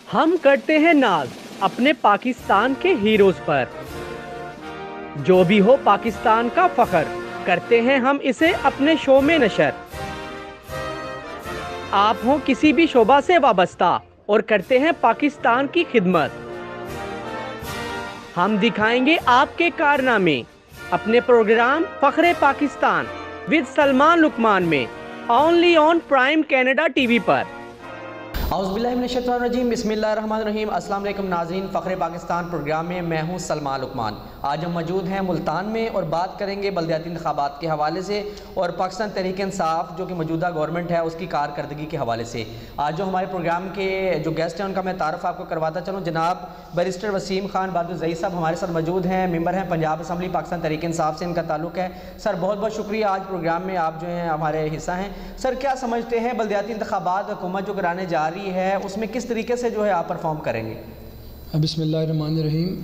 ہم کرتے ہیں ناز اپنے پاکستان کے ہیروز پر، جو بھی ہو پاکستان کا فخر کرتے ہیں ہم اسے اپنے شو میں نشر۔ آپ ہوں کسی بھی شعبہ سے وابستہ اور کرتے ہیں پاکستان کی خدمت، ہم دکھائیں گے آپ کے کارنامے اپنے پروگرام فخر پاکستان ود سلمان لقمان میں، only on Prime Canada TV پر۔ اعوذ باللہ من الشیطان الرجیم، بسم اللہ الرحمن الرحیم۔ السلام علیکم ناظرین، فخر پاکستان پروگرام میں میں ہوں سلمان لقمان۔ آج ہم موجود ہیں ملتان میں اور بات کریں گے بلدیاتی انتخابات کے حوالے سے اور پاکستان تحریک انصاف جو کہ موجودہ گورنمنٹ ہے اس کی کارکردگی کے حوالے سے۔ آج جو ہمارے پروگرام کے جو گیسٹ ہیں ان کا میں تعارف آپ کو کرواتا چلوں۔ جناب بیرسٹر وسیم خان بہادر صاحب ہمارے ساتھ موجود ہیں، ممبر ہیں پنجاب اسمبلی پاکستان تحریک انصاف سے ان کا تعلق ہے۔ سر بہت بہت شکریہ، آج پروگرام میں آپ جو ہیں ہمارے حصہ ہیں۔ سر کیا سمجھتے ہیں بلدیاتی انتخابات حکومت جو کرانے جا رہی ہے اس میں کس طریقے سے جو ہے آپ پرفارم کریں گے؟ بسم اللہ الرحمن الرحیم۔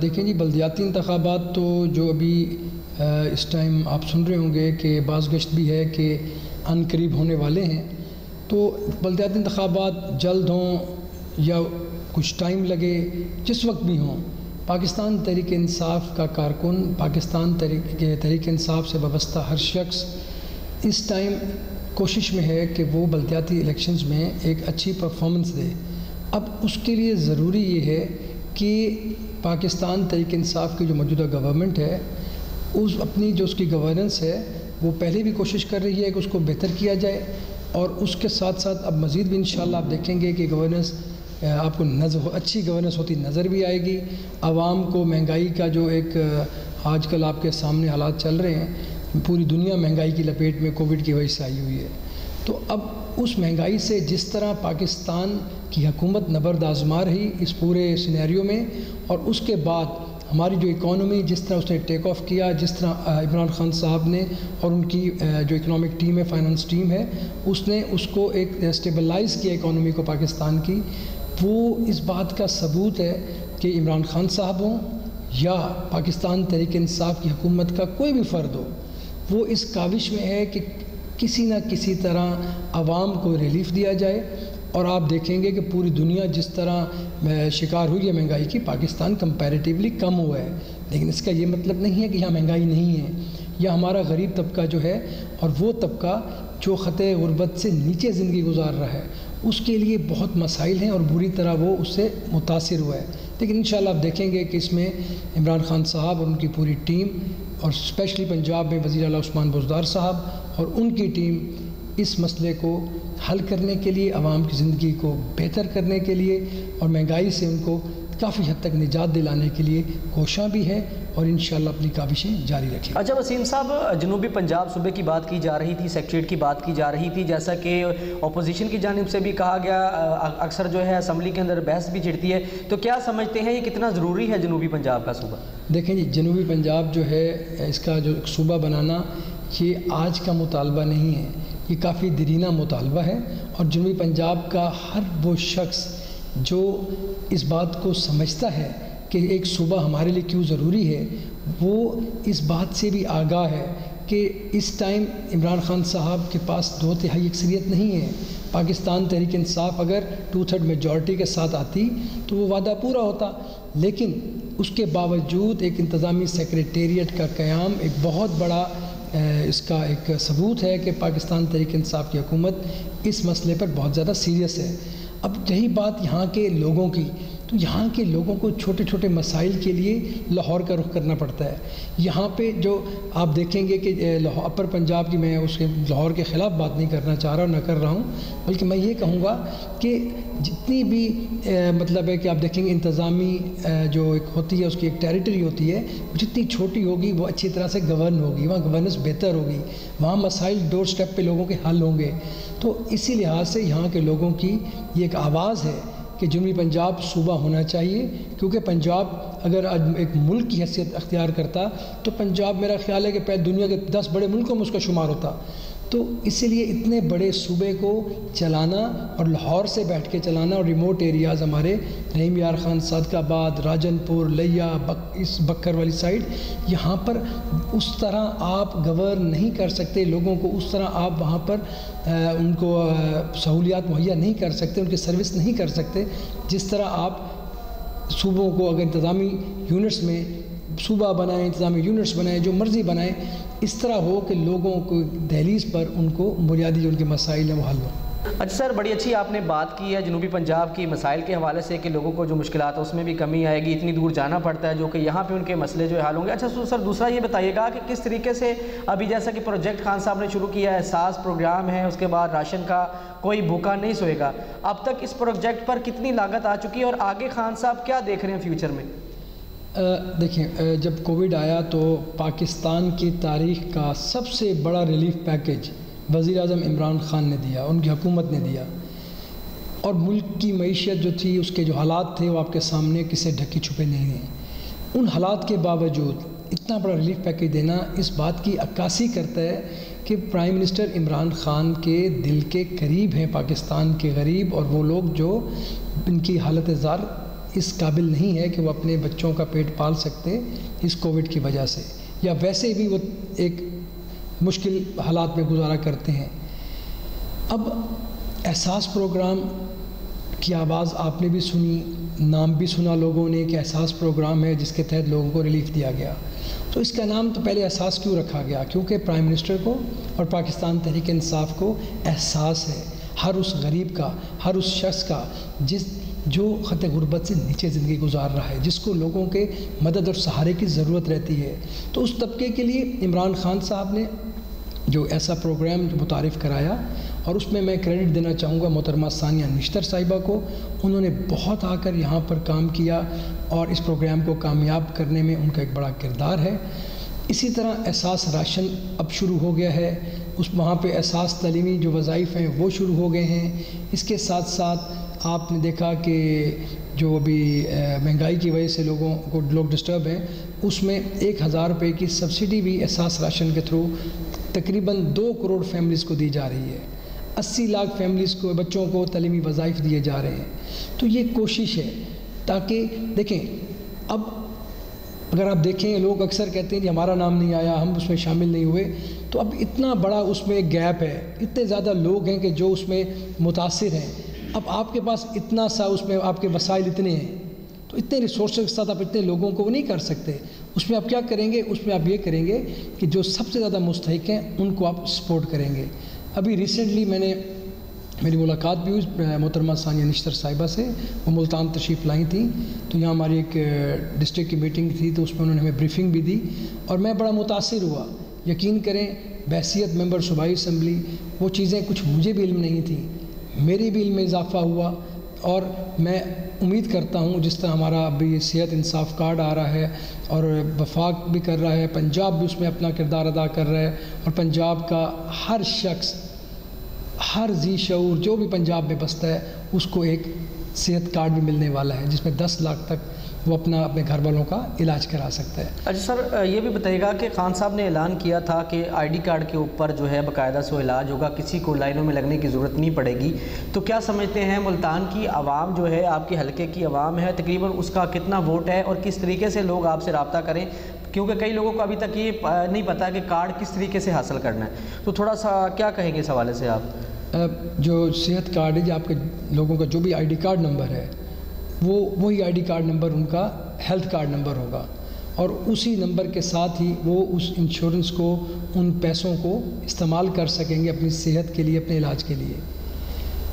دیکھیں جی، بلدیاتی انتخابات تو جو ابھی اس ٹائم آپ سن رہے ہوں گے کہ بعض گشت بھی ہے کہ ان قریب ہونے والے ہیں، تو بلدیاتی انتخابات جلد ہوں یا کچھ ٹائم لگے، جس وقت بھی ہوں، پاکستان تحریک انصاف کا کارکن، پاکستان تحریک انصاف سے وابستہ ہر شخص اس ٹائم کوشش میں ہے کہ وہ بلدیاتی الیکشنز میں ایک اچھی پرفارمنس دے۔ اب اس کے لیے ضروری یہ ہے کہ پاکستان تحریک انصاف کی جو موجودہ گورنمنٹ ہے اس کی گورننس ہے وہ پہلے بھی کوشش کر رہی ہے کہ اس کو بہتر کیا جائے، اور اس کے ساتھ ساتھ اب مزید بھی انشاءاللہ آپ دیکھیں گے کہ گورننس آپ کو اچھی گورننس ہوتی نظر بھی آئے گی۔ عوام کو مہنگائی کا جو ایک آج کل آپ کے سامنے حالات چل رہے ہیں، پوری دنیا مہنگائی کی لپیٹ میں کووڈ کی وجہ سے آئی ہوئی ہے، تو اب اس مہنگائی سے جس طرح پاکستان کی حکومت نبرد آزما رہی اس پورے سینیریو میں، اور اس کے بعد ہماری جو اکانومی جس طرح اس نے ٹیک آف کیا، جس طرح عمران خان صاحب نے اور ان کی جو اکنامک ٹیم ہے، فائنانس ٹیم ہے، اس نے اس کو ایک اسٹیبلائز کیا اکانومی کو پاکستان کی، وہ اس بات کا ثبوت ہے کہ عمران خان صاحب ہوں یا پاکستان تحریک انصاف کی حکومت کا کوئی بھی فرد ہو، وہ اس کاوش میں ہے کہ کسی نہ کسی طرح عوام کو ریلیف دیا جائے۔ اور آپ دیکھیں گے کہ پوری دنیا جس طرح شکار ہوئی ہے مہنگائی کی، پاکستان کمپیریٹیولی کم ہوا ہے، لیکن اس کا یہ مطلب نہیں ہے کہ یہاں مہنگائی نہیں ہے، یا ہمارا غریب طبقہ جو ہے اور وہ طبقہ جو خطے غربت سے نیچے زندگی گزار رہا ہے، اس کے لیے بہت مسائل ہیں اور بری طرح وہ اس سے متاثر ہوا ہے۔ لیکن انشاءاللہ آپ دیکھیں گے کہ اس میں عمران خان صاحب اور ان کی پوری ٹیم، اور اسپیشلی پنجاب میں وزیر اعلیٰ عثمان بزدار صاحب اور ان کی ٹیم اس مسئلے کو حل کرنے کے لیے، عوام کی زندگی کو بہتر کرنے کے لیے اور مہنگائی سے ان کو کافی حد تک نجات دلانے کے لیے کوشاں بھی ہے، اور انشاءاللہ اپنی کاوشیں جاری رکھیں۔ اچھا وسیم صاحب، جنوبی پنجاب صوبے کی بات کی جا رہی تھی، سیکٹریٹ کی بات کی جا رہی تھی، جیسا کہ اپوزیشن کی جانب سے بھی کہا گیا، اکثر جو ہے اسمبلی کے اندر بحث بھی چھڑتی ہے، تو کیا سمجھتے ہیں یہ کتنا ضروری ہے جنوبی پنجاب کا صوبہ؟ دیکھیں جی، جنوبی پنجاب جو ہے اس کا جو صوبہ بنانا یہ آج کا مطالبہ نہیں ہے، یہ کافی دیرینہ مطالبہ ہے، اور جنوبی پنجاب کا ہر وہ شخص جو اس بات کو سمجھتا ہے کہ ایک صوبہ ہمارے لیے کیوں ضروری ہے، وہ اس بات سے بھی آگاہ ہے کہ اس ٹائم عمران خان صاحب کے پاس 2/3 اکثریت نہیں ہے۔ پاکستان تحریک انصاف اگر 2/3 میجورٹی کے ساتھ آتی تو وہ وعدہ پورا ہوتا، لیکن اس کے باوجود ایک انتظامی سیکریٹریٹ کا قیام ایک بہت بڑا اس کا ایک ثبوت ہے کہ پاکستان تحریک انصاف کی حکومت اس مسئلے پر بہت زیادہ سیریس ہے۔ اب یہی بات یہاں کے لوگوں کی، تو یہاں کے لوگوں کو چھوٹے چھوٹے مسائل کے لیے لاہور کا رخ کرنا پڑتا ہے۔ یہاں پہ جو آپ دیکھیں گے کہ اپر پنجاب کی، میں اس کے لاہور کے خلاف بات نہیں کرنا چاہ رہا اور نہ کر رہا ہوں، بلکہ میں یہ کہوں گا کہ جتنی بھی مطلب ہے کہ آپ دیکھیں گے انتظامی جو ایک ہوتی ہے، اس کی ایک ٹیریٹری ہوتی ہے، جتنی چھوٹی ہوگی وہ اچھی طرح سے گورن ہوگی، وہاں گورننس بہتر ہوگی، وہاں مسائل ڈور سٹیپ پہ لوگوں کے حل ہوں گے۔ تو اسی لحاظ سے یہاں کے لوگوں کی یہ ایک آواز ہے کہ جنوبی پنجاب صوبہ ہونا چاہیے، کیونکہ پنجاب اگر ایک ملک کی حیثیت اختیار کرتا تو پنجاب میرا خیال ہے کہ پہلے دنیا کے 10 بڑے ملکوں میں اس کا شمار ہوتا۔ تو اسی لیے اتنے بڑے صوبے کو چلانا اور لاہور سے بیٹھ کے چلانا اور ریموٹ ایریاز ہمارے رحیم یار خان صادق آباد راجن پور لیا اس بکر والی سائڈ یہاں پر اس طرح آپ گورن نہیں کر سکتے لوگوں کو اس طرح آپ وہاں پر ان کو سہولیات مہیا نہیں کر سکتے ان کی سروس نہیں کر سکتے جس طرح آپ صوبوں کو اگر انتظامی یونٹس میں صوبہ بنائیں انتظامی یونٹس بنائیں جو مرضی بنائیں اس طرح ہو کہ لوگوں کو دہلیز پر ان کو بنیادی جو ان کے مسائل ہیں وہ حل ہوں۔ اچھا سر بڑی اچھی آپ نے بات کی ہے جنوبی پنجاب کی مسائل کے حوالے سے کہ لوگوں کو جو مشکلات ہیں اس میں بھی کمی آئے گی اتنی دور جانا پڑتا ہے جو کہ یہاں پہ ان کے مسئلے جو حل ہوں گے۔ اچھا سر دوسرا یہ بتائیے گا کہ کس طریقے سے ابھی جیسا کہ پروجیکٹ خان صاحب نے شروع کیا ہے احساس پروگرام ہے اس کے بعد راشن کا کوئی بھوکا نہیں سوئے گا اب تک اس پروجیکٹ پر کتنی لاگت آ چکی ہے اور آگے خان صاحب کیا دیکھ رہے ہیں فیوچر میں؟ دیکھیں جب کووڈ آیا تو پاکستان کی تاریخ کا سب سے بڑا ریلیف پیکیج وزیر اعظم عمران خان نے دیا ان کی حکومت نے دیا اور ملک کی معیشت جو تھی اس کے جو حالات تھے وہ آپ کے سامنے کسی ڈھکے چھپے نہیں ہیں ان حالات کے باوجود اتنا بڑا ریلیف پیکیج دینا اس بات کی عکاسی کرتا ہے کہ پرائم منسٹر عمران خان کے دل کے قریب ہیں پاکستان کے غریب اور وہ لوگ جو ان کی حالت زار اس قابل نہیں ہے کہ وہ اپنے بچوں کا پیٹ پال سکتے اس کووڈ کی وجہ سے یا ویسے بھی وہ ایک مشکل حالات میں گزارا کرتے ہیں۔ اب احساس پروگرام کی آواز آپ نے بھی سنی نام بھی سنا لوگوں نے کہ احساس پروگرام ہے جس کے تحت لوگوں کو ریلیف دیا گیا تو اس کا نام تو پہلے احساس کیوں رکھا گیا کیونکہ پرائم منسٹر کو اور پاکستان تحریک انصاف کو احساس ہے ہر اس غریب کا ہر اس شخص کا جو خط غربت سے نیچے زندگی گزار رہا ہے جس کو لوگوں کے مدد اور سہارے کی ضرورت رہتی ہے تو اس طبقے کے لیے عمران خان صاحب نے جو ایسا پروگرام متعارف کرایا اور اس میں کریڈٹ دینا چاہوں گا محترمہ ثانیہ نشتر صاحبہ کو انہوں نے بہت آ کر یہاں پر کام کیا اور اس پروگرام کو کامیاب کرنے میں ان کا ایک بڑا کردار ہے۔ اسی طرح احساس راشن اب شروع ہو گیا ہے وہاں پہ احساس تعلیمی جو وظائف ہیں وہ شروع ہو گئے ہیں۔ اس کے ساتھ ساتھ آپ نے دیکھا کہ جو ابھی مہنگائی کی وجہ سے لوگوں کو لوگ ڈسٹرب ہیں اس میں 1000 روپے کی سبسڈی بھی احساس راشن کے تھرو تقریباً 2 کروڑ فیملیز کو دی جا رہی ہے 80 لاکھ فیملیز کو بچوں کو تعلیمی وظائف دیے جا رہے ہیں تو یہ کوشش ہے تاکہ دیکھیں اب اگر آپ دیکھیں لوگ اکثر کہتے ہیں کہ ہمارا نام نہیں آیا ہم اس میں شامل نہیں ہوئے تو اب اتنا بڑا اس میں گیپ ہے اتنے زیادہ لوگ ہیں کہ جو اس میں متاثر ہیں اب آپ کے پاس اتنا سا اس میں آپ کے وسائل اتنے ہیں تو اتنے ریسورسز کے ساتھ آپ اتنے لوگوں کو نہیں کر سکتے اس میں آپ کیا کریں گے اس میں آپ یہ کریں گے کہ جو سب سے زیادہ مستحق ہیں ان کو آپ سپورٹ کریں گے۔ ابھی ریسنٹلی میری ملاقات بھی ہوئی محترمہ ثانیہ نشتر صاحبہ سے وہ ملتان تشریف لائی تھیں تو یہاں ہماری ایک ڈسٹرکٹ کی میٹنگ تھی تو اس میں انہوں نے ہمیں بریفنگ بھی دی اور میں بڑا متاثر ہوا یقین کریں بحیثیت ممبر صوبائی اسمبلی وہ چیزیں کچھ مجھے بھی علم نہیں تھیں میری بھی علم میں اضافہ ہوا اور میں امید کرتا ہوں جس طرح ہمارا ابھی صحت انصاف کارڈ آ رہا ہے اور وفاق بھی کر رہا ہے پنجاب بھی اس میں اپنا کردار ادا کر رہا ہے اور پنجاب کا ہر شخص ہر ذی شعور جو بھی پنجاب میں بستا ہے اس کو ایک صحت کارڈ بھی ملنے والا ہے جس میں 10 لاکھ تک وہ اپنے گھر والوں کا علاج کرا سکتا ہے۔ اچھا سر یہ بھی بتائیے گا کہ خان صاحب نے اعلان کیا تھا کہ ID کارڈ کے اوپر جو ہے باقاعدہ سو علاج ہوگا کسی کو لائنوں میں لگنے کی ضرورت نہیں پڑے گی تو کیا سمجھتے ہیں ملتان کی عوام جو ہے آپ کے حلقے کی عوام ہے تقریباً اس کا کتنا ووٹ ہے اور کس طریقے سے لوگ آپ سے رابطہ کریں کیونکہ کئی لوگوں کو ابھی تک یہ نہیں پتا کہ کارڈ کس طریقے سے حاصل کرنا ہے تو تھوڑا سا کیا کہیں گے اس حوالے سے آپ؟ جو صحت کارڈ ہے جو آپ کے لوگوں کا جو بھی ID کارڈ نمبر ہے وہی ID کارڈ نمبر ان کا ہیلتھ کارڈ نمبر ہوگا اور اسی نمبر کے ساتھ ہی وہ اس انشورنس کو ان پیسوں کو استعمال کر سکیں گے اپنی صحت کے لیے اپنے علاج کے لیے۔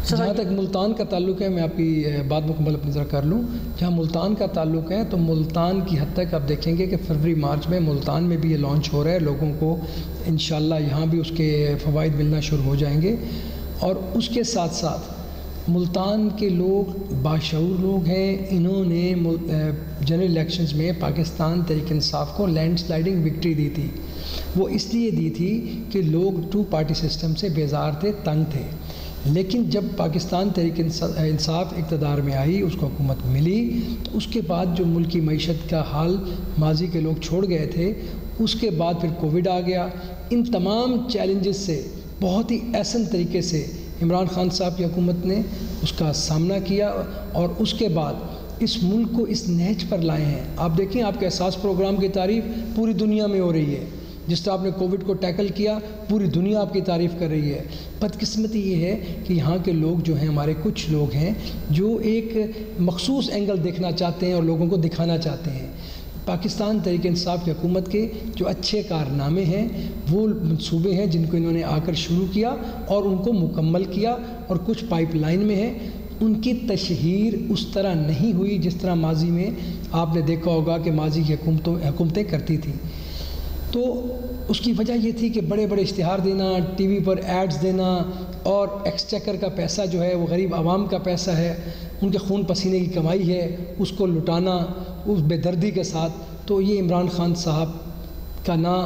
جہاں تک ملتان کا تعلق ہے میں آپ کی بات مکمل اپنی ذرا کر لوں جہاں ملتان کا تعلق ہے تو ملتان کی حد تک آپ دیکھیں گے کہ فروری مارچ میں ملتان میں بھی یہ لانچ ہو رہا ہے لوگوں کو انشاءاللہ یہاں بھی اس کے فوائد ملنا شروع ہو جائیں گے اور اس کے ساتھ ساتھ ملتان کے لوگ باشعور لوگ ہیں انہوں نے جنرل الیکشنز میں پاکستان تحریک انصاف کو لینڈ سلائڈنگ وکٹری دی تھی وہ اس لیے دی تھی کہ لوگ 2 پارٹی سسٹم سے بیزار تھے تنگ تھے لیکن جب پاکستان تحریک انصاف اقتدار میں آئی اس کو حکومت ملی تو اس کے بعد جو ملکی معیشت کا حال ماضی کے لوگ چھوڑ گئے تھے اس کے بعد پھر کووڈ آ گیا ان تمام چیلنجز سے بہت ہی احسن طریقے سے عمران خان صاحب کی حکومت نے اس کا سامنا کیا اور اس کے بعد اس ملک کو اس نہج پر لائے ہیں۔ آپ دیکھیں آپ کے احساس پروگرام کی تعریف پوری دنیا میں ہو رہی ہے، جس طرح آپ نے کووڈ کو ٹیکل کیا پوری دنیا آپ کی تعریف کر رہی ہے۔ بدقسمتی یہ ہے کہ یہاں کے لوگ جو ہیں، ہمارے کچھ لوگ ہیں جو ایک مخصوص اینگل دیکھنا چاہتے ہیں اور لوگوں کو دکھانا چاہتے ہیں۔ پاکستان تحریک انصاف کی حکومت کے جو اچھے کارنامے ہیں، وہ منصوبے ہیں جن کو انہوں نے آ کر شروع کیا اور ان کو مکمل کیا، اور کچھ پائپ لائن میں ہیں۔ ان کی تشہیر اس طرح نہیں ہوئی جس طرح ماضی میں آپ نے دیکھا ہوگا کہ ماضی کی حکومتیں کرتی تھیں۔ تو اس کی وجہ یہ تھی کہ بڑے بڑے اشتہار دینا، ٹی وی پر ایڈز دینا، اور ایکسچیکر کا پیسہ جو ہے وہ غریب عوام کا پیسہ ہے، ان کے خون پسینے کی کمائی ہے، اس کو لٹانا اس بے دردی کے ساتھ۔ تو یہ عمران خان صاحب کا نہ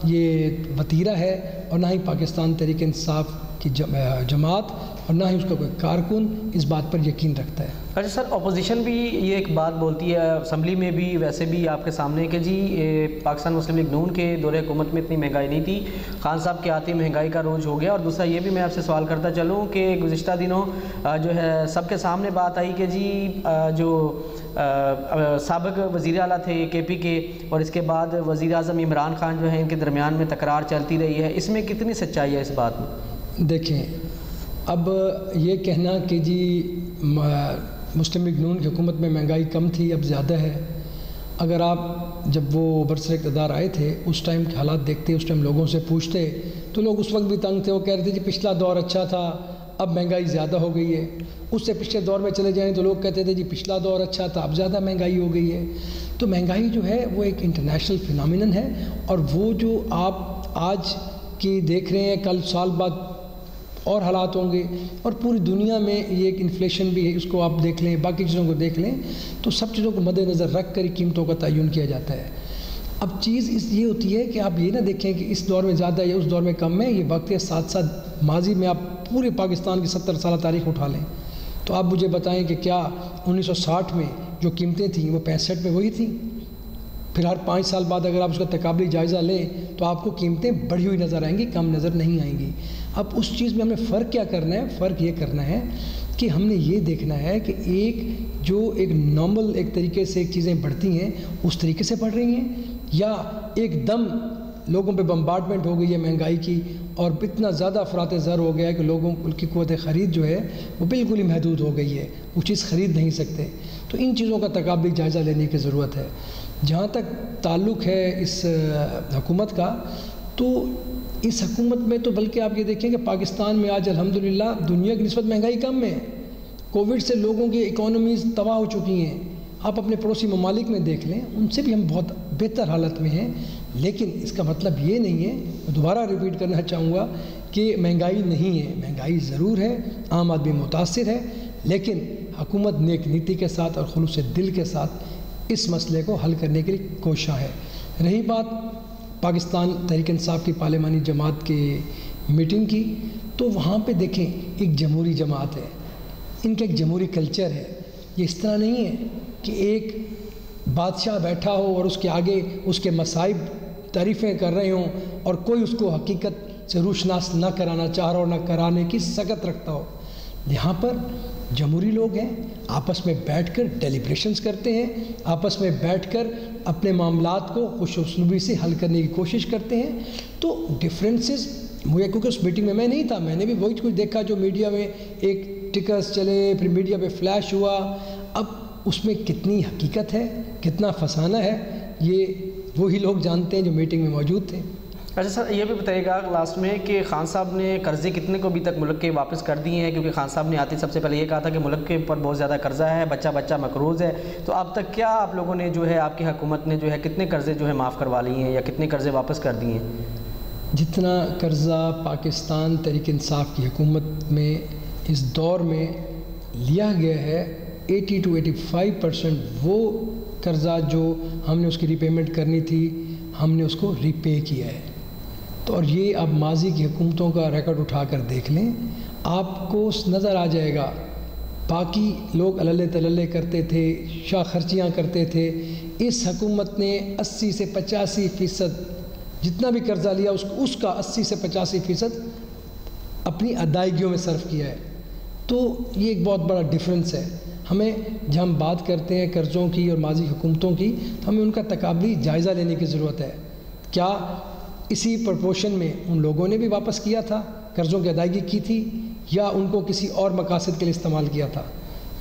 یہ وتیرہ ہے اور نہ ہی پاکستان تحریک انصاف کی جماعت اور نہ ہی اس کا کوئی کارکن اس بات پر یقین رکھتا ہے۔ اچھا سر، اپوزیشن بھی یہ ایک بات بولتی ہے اسمبلی میں بھی، ویسے بھی آپ کے سامنے کہ جی پاکستان مسلم لیگ نون کے دور حکومت میں اتنی مہنگائی نہیں تھی، خان صاحب کے آتے مہنگائی کا روج ہو گیا۔ اور دوسرا یہ بھی میں آپ سے سوال کرتا چلوں کہ گزشتہ دنوں جو ہے سب کے سامنے بات آئی کہ جی جو سابق وزیر اعلیٰ تھے کے پی کے اور اس کے بعد وزیر اعظم عمران خان جو ہیں، ان کے درمیان میں تکرار چلتی رہی ہے، اس میں کتنی سچائی ہے اس بات میں؟ دیکھیں، اب یہ کہنا کہ جی مسلم لیگ نون کی حکومت میں مہنگائی کم تھی اب زیادہ ہے، اگر آپ جب وہ برسر اقتدار آئے تھے اس ٹائم کے حالات دیکھتے، اس ٹائم لوگوں سے پوچھتے تو لوگ اس وقت بھی تنگ تھے، وہ کہہ رہے تھے جی پچھلا دور اچھا تھا اب مہنگائی زیادہ ہو گئی ہے۔ اس سے پچھلے دور میں چلے جائیں تو لوگ کہتے تھے جی پچھلا دور اچھا تھا اب زیادہ مہنگائی ہو گئی ہے۔ تو مہنگائی جو ہے وہ ایک انٹرنیشنل فینامینن ہے، اور وہ جو آپ آج کی دیکھ رہے ہیں کل سال بعد اور حالات ہوں گے، اور پوری دنیا میں یہ ایک انفلیشن بھی ہے، اس کو آپ دیکھ لیں، باقی چیزوں کو دیکھ لیں، تو سب چیزوں کو مد نظر رکھ کر قیمتوں کا تعین کیا جاتا ہے۔ اب چیز یہ ہوتی ہے کہ آپ یہ نہ دیکھیں کہ اس دور میں زیادہ یا اس دور میں کم ہے، یہ وقت کے ساتھ ساتھ ماضی میں آپ پورے پاکستان کی 70 سالہ تاریخ اٹھا لیں تو آپ مجھے بتائیں کہ کیا 1960 میں جو قیمتیں تھیں وہ 65 میں وہی تھیں؟ پھر ہر 5 سال بعد اگر آپ اس کا تقابلی جائزہ لیں تو آپ کو قیمتیں بڑھی ہوئی نظر آئیں گی، کم نظر نہیں آئیں گی۔ اب اس چیز میں ہم نے فرق کیا کرنا ہے؟ فرق یہ کرنا ہے کہ ہم نے یہ دیکھنا ہے کہ ایک نارمل ایک طریقے سے ایک چیزیں بڑھتی ہیں اس طریقے سے بڑھ رہی ہیں، یا ایک دم لوگوں پہ بمبارڈمنٹ ہو گئی ہے مہنگائی کی اور اتنا زیادہ افراط زر ہو گیا ہے کہ لوگوں کی قوت خرید جو ہے وہ بالکل ہی محدود ہو گئی ہے، وہ چیز خرید نہیں سکتے۔ تو ان چیزوں کا تقابلی جائزہ لینے کی ضرورت ہے۔ جہاں تک تعلق ہے اس حکومت کا، تو اس حکومت میں تو بلکہ آپ یہ دیکھیں کہ پاکستان میں آج الحمدللہ دنیا کی نسبت مہنگائی کم ہے، کووڈ سے لوگوں کی اکانومیز تباہ ہو چکی ہیں، آپ اپنے پڑوسی ممالک میں دیکھ لیں ان سے بھی ہم بہت بہتر حالت میں ہیں۔ لیکن اس کا مطلب یہ نہیں ہے، میں دوبارہ ریپیٹ کرنا چاہوں گا کہ مہنگائی نہیں ہے، مہنگائی ضرور ہے، عام آدمی متاثر ہے، لیکن حکومت نیک نیتی کے ساتھ اور خلوص دل کے ساتھ اس مسئلے کو حل کرنے کے لیے کوشاں ہے۔ رہی بات پاکستان تحریک انصاف کی پارلیمانی جماعت کی میٹنگ کی، تو وہاں پہ دیکھیں ایک جمہوری جماعت ہے، ان کا ایک جمہوری کلچر ہے۔ یہ اس طرح نہیں ہے کہ ایک بادشاہ بیٹھا ہو اور اس کے آگے اس کے مصائب تعریفیں کر رہے ہوں اور کوئی اس کو حقیقت سے روشناس نہ کرانا چاہ رہا اور نہ کرانے کی سخت رکھتا ہو۔ یہاں پر جمہوری لوگ ہیں، آپس میں بیٹھ کر ڈیلیبریشنز کرتے ہیں، آپس میں بیٹھ کر اپنے معاملات کو خوش اسلوبی سے حل کرنے کی کوشش کرتے ہیں۔ تو ڈفرینسز مجھے، کیونکہ اس میٹنگ میں نہیں تھا، میں نے بھی وہی کچھ دیکھا جو میڈیا میں ایک ٹکرز چلے، پھر میڈیا پہ فلیش ہوا، اب اس میں کتنی حقیقت ہے، کتنا فسانہ ہے، یہ وہی لوگ جانتے ہیں جو میٹنگ میں موجود تھے۔ اچھا سر، یہ بھی بتائیے گا لاسٹ میں کہ خان صاحب نے قرضے کتنے کو ابھی تک ملک کے واپس کر دیے ہیں؟ کیونکہ خان صاحب نے آتے سب سے پہلے یہ کہا تھا کہ ملک کے اوپر بہت زیادہ قرضہ ہے، بچہ مقروض ہے، تو اب تک کیا آپ لوگوں نے جو ہے، آپ کی حکومت نے جو ہے کتنے قرضے جو ہے معاف کروا لیے ہیں یا کتنے قرضے واپس کر دیے ہیں؟ جتنا قرضہ پاکستان تحریک انصاف کی حکومت میں اس دور میں لیا گیا ہے، 80 to 85% وہ قرضہ جو ہم نے اس کی ری پیمنٹ کرنی تھی ہم نے اس کو ری پے کیا ہے۔ تو اور یہ اب ماضی کی حکومتوں کا ریکارڈ اٹھا کر دیکھ لیں، آپ کو نظر آ جائے گا۔ باقی لوگ اللہ تللے کرتے تھے، شاہ خرچیاں کرتے تھے، اس حکومت نے 80 سے 85% جتنا بھی قرضہ لیا اس کا 80 سے 85% اپنی ادائیگیوں میں صرف کیا ہے. تو یہ ایک بہت بڑا ڈفرینس ہے. ہمیں جب ہم بات کرتے ہیں قرضوں کی اور ماضی حکومتوں کی تو ہمیں ان کا تقابلی جائزہ لینے کی ضرورت ہے. کیا اسی پرپورشن میں ان لوگوں نے بھی واپس کیا تھا، قرضوں کی ادائیگی کی تھی، یا ان کو کسی اور مقاصد کے لیے استعمال کیا تھا؟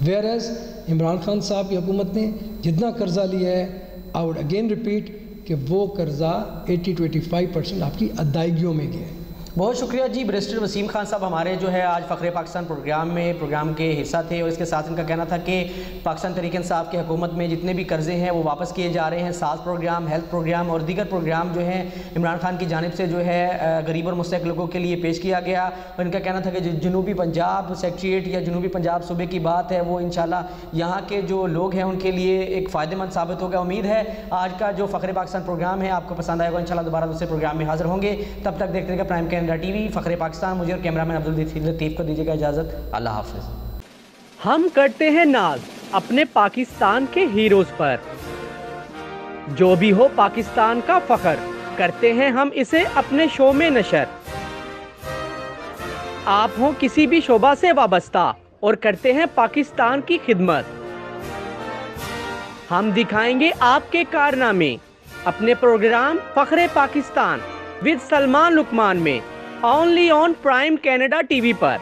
ویئر ایز عمران خان صاحب کی حکومت نے جتنا قرضہ لیا ہے، آئی ووڈ اگین ریپیٹ کہ وہ قرضہ 80 to 85% آپ کی ادائیگیوں میں گیا ہے. بہت شکریہ جی. بیرسٹر وسیم خان صاحب ہمارے جو ہے آج فخر پاکستان پروگرام کے حصہ تھے، اور اس کے ساتھ ان کا کہنا تھا کہ پاکستان تحریک انصاف کی حکومت میں جتنے بھی قرضے ہیں وہ واپس کیے جا رہے ہیں. ساز پروگرام، ہیلتھ پروگرام اور دیگر پروگرام جو ہیں عمران خان کی جانب سے جو ہے غریب اور مستحق لوگوں کے لیے پیش کیا گیا. اور ان کا کہنا تھا کہ جنوبی پنجاب سیکریٹریٹ یا جنوبی پنجاب صوبے کی بات ہے، وہ انشاءاللہ یہاں کے جو لوگ ہیں ان کے لیے ایک فائدہ مند ثابت ہوگا. امید ہے آج کا جو فخر پاکستان پروگرام ہے آپ کو پسند آئے گا. انشاءاللہ دوبارہ دوسرے پروگرام میں حاضر ہوں گے. تب تک دیکھتے رہیے پرائم کینیڈا ٹی وی. فخر پاکستان، مجھے اور کیمرہ مین عبداللطیف کو دیجیے گا اجازت. اللہ حافظ. ہم کرتے ہیں ناز اپنے پاکستان کے ہیروز پر. جو بھی ہو پاکستان کا فخر، کرتے ہیں ہم اسے اپنے شو میں نشر. آپ ہوں کسی بھی شعبہ سے وابستہ اور کرتے ہیں پاکستان کی خدمت، ہم دکھائیں گے آپ کے کارنامے اپنے پروگرام فخر پاکستان ود سلمان لقمان میں، only on Prime Canada TV per.